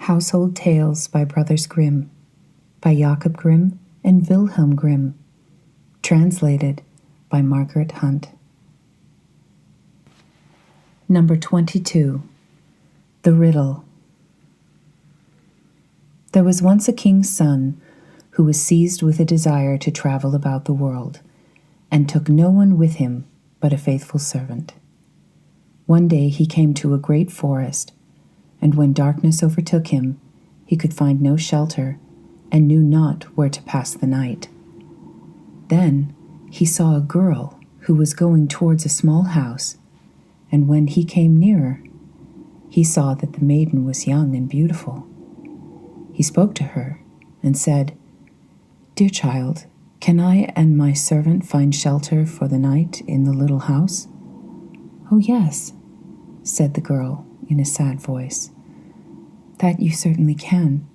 Household Tales by Brothers Grimm, by Jakob Grimm and Wilhelm Grimm. Translated by Margaret Hunt. Number 22. The Riddle. There was once a king's son who was seized with a desire to travel about the world, and took no one with him but a faithful servant. One day he came to a great forest, and when darkness overtook him, he could find no shelter, and knew not where to pass the night. Then he saw a girl who was going towards a small house, and when he came nearer, he saw that the maiden was young and beautiful. He spoke to her and said, "Dear child, can I and my servant find shelter for the night in the little house?" "Oh, yes," said the girl in a sad voice. "That you certainly can,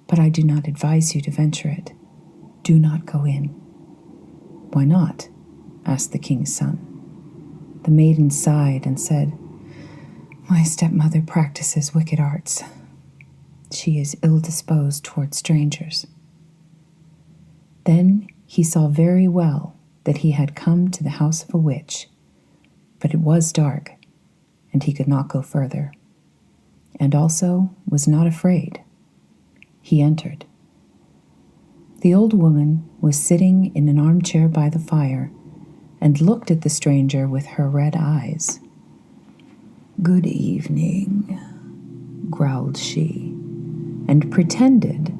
but I do not advise you to venture it. Do not go in." "Why not?" asked the king's son. The maiden sighed and said, "My stepmother practices wicked arts. She is ill-disposed toward strangers." Then he saw very well that he had come to the house of a witch, but it was dark, and he could not go further, and also was not afraid. He entered. The old woman was sitting in an armchair by the fire, and looked at the stranger with her red eyes. "Good evening," growled she, and pretended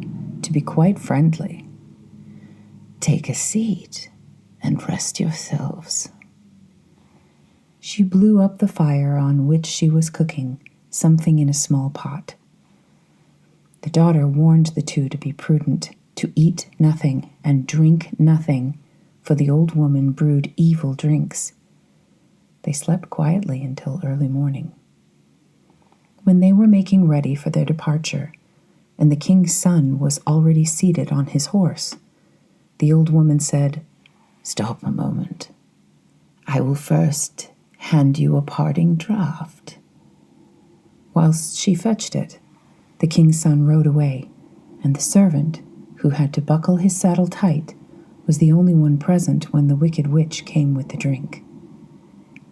to be quite friendly. "Take a seat and rest yourselves." She blew up the fire on which she was cooking something in a small pot. The daughter warned the two to be prudent, to eat nothing and drink nothing, for the old woman brewed evil drinks. They slept quietly until early morning. When they were making ready for their departure, and the king's son was already seated on his horse, the old woman said, "Stop a moment. I will first hand you a parting draught." Whilst she fetched it, the king's son rode away, and the servant, who had to buckle his saddle tight, was the only one present when the wicked witch came with the drink.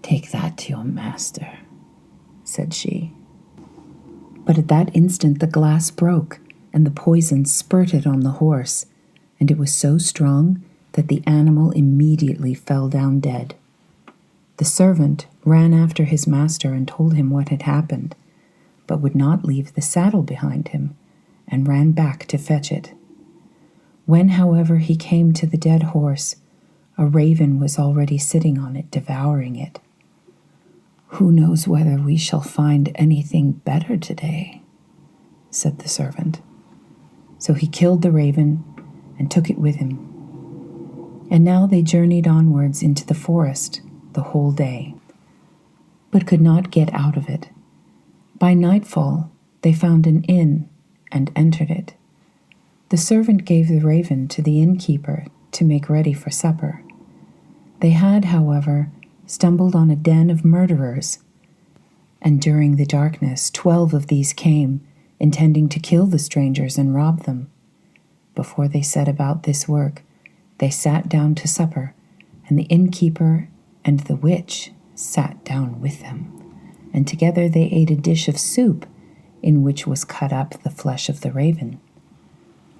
"Take that to your master," said she. But at that instant the glass broke, and the poison spurted on the horse, and it was so strong that the animal immediately fell down dead. The servant ran after his master and told him what had happened, but would not leave the saddle behind him, and ran back to fetch it. When, however, he came to the dead horse, a raven was already sitting on it, devouring it. "Who knows whether we shall find anything better today?" said the servant. So he killed the raven and took it with him. And now they journeyed onwards into the forest the whole day, but could not get out of it. By nightfall they found an inn and entered it. The servant gave the raven to the innkeeper to make ready for supper. They had, however, stumbled on a den of murderers, and during the darkness 12 of these came, intending to kill the strangers and rob them. Before they set about this work, they sat down to supper, and the innkeeper and the witch sat down with them, and together they ate a dish of soup in which was cut up the flesh of the raven.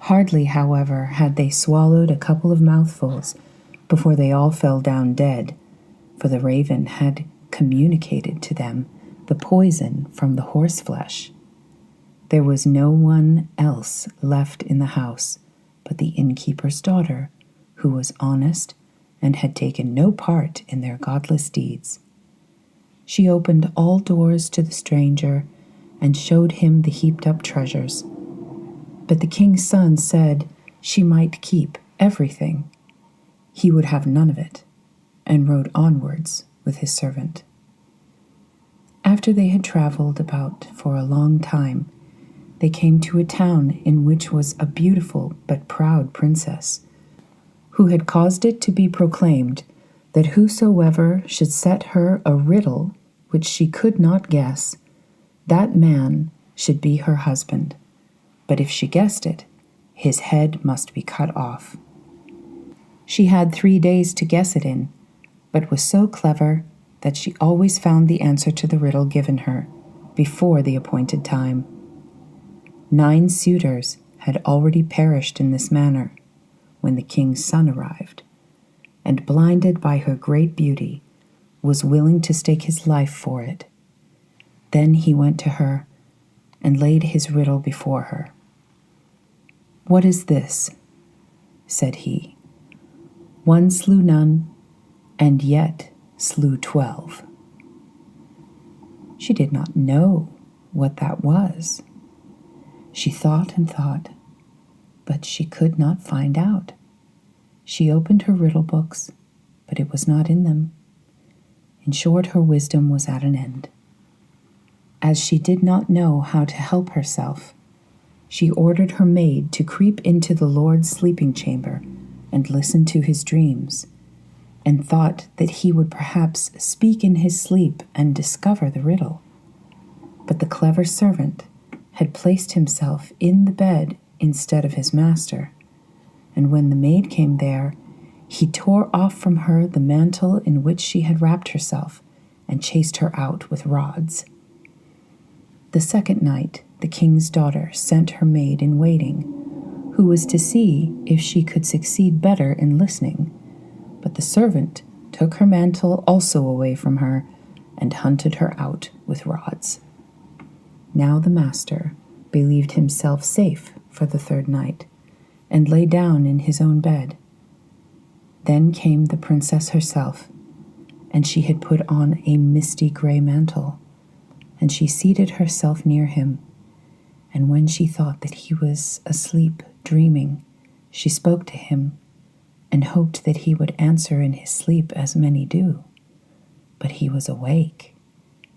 Hardly, however, had they swallowed a couple of mouthfuls before they all fell down dead, for the raven had communicated to them the poison from the horseflesh. There was no one else left in the house but the innkeeper's daughter, who was honest and had taken no part in their godless deeds. She opened all doors to the stranger and showed him the heaped-up treasures. But the king's son said she might keep everything. He would have none of it, and rode onwards with his servant. After they had traveled about for a long time, they came to a town in which was a beautiful but proud princess, who had caused it to be proclaimed that whosoever should set her a riddle which she could not guess, that man should be her husband, but if she guessed it, his head must be cut off. She had 3 days to guess it in, but was so clever that she always found the answer to the riddle given her before the appointed time. 9 suitors had already perished in this manner when the king's son arrived, and blinded by her great beauty, was willing to stake his life for it. Then he went to her and laid his riddle before her. "What is this?" said he. "One slew none, and yet slew 12. She did not know what that was. She thought and thought, but she could not find out. She opened her riddle books, but it was not in them. In short, her wisdom was at an end. As she did not know how to help herself, she ordered her maid to creep into the Lord's sleeping chamber and listen to his dreams, and thought that he would perhaps speak in his sleep and discover the riddle. But the clever servant had placed himself in the bed instead of his master, and when the maid came there, he tore off from her the mantle in which she had wrapped herself and chased her out with rods. The second night, the king's daughter sent her maid in waiting, who was to see if she could succeed better in listening, but the servant took her mantle also away from her and hunted her out with rods. Now the master believed himself safe for the third night, and lay down in his own bed. Then came the princess herself, and she had put on a misty gray mantle, and she seated herself near him, and when she thought that he was asleep, dreaming, she spoke to him, and hoped that he would answer in his sleep as many do. But he was awake,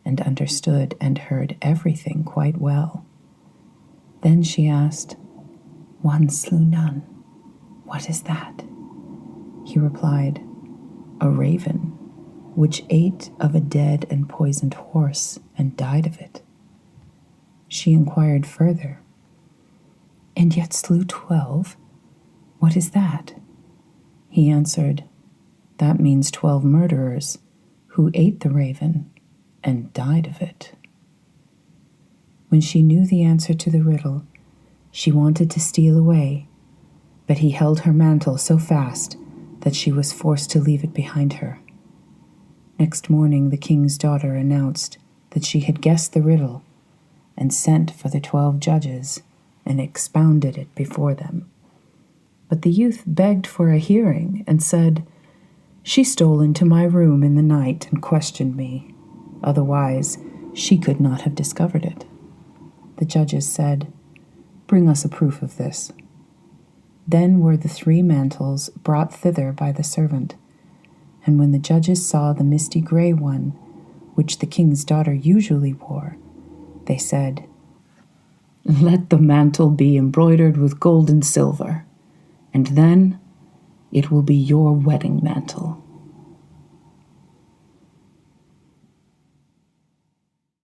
and understood and heard everything quite well. Then she asked, "One slew none. What is that?" He replied, "A raven, which ate of a dead and poisoned horse and died of it." She inquired further, "And yet slew 12? What is that?" He answered, "That means 12 murderers who ate the raven and died of it." When she knew the answer to the riddle, she wanted to steal away, but he held her mantle so fast that she was forced to leave it behind her. Next morning, the king's daughter announced that she had guessed the riddle and sent for the 12 judges and expounded it before them. But the youth begged for a hearing and said, "She stole into my room in the night and questioned me. Otherwise, she could not have discovered it." The judges said, "Bring us a proof of this." Then were the 3 mantles brought thither by the servant, and when the judges saw the misty gray one, which the king's daughter usually wore, they said, "Let the mantle be embroidered with gold and silver, and then it will be your wedding mantle."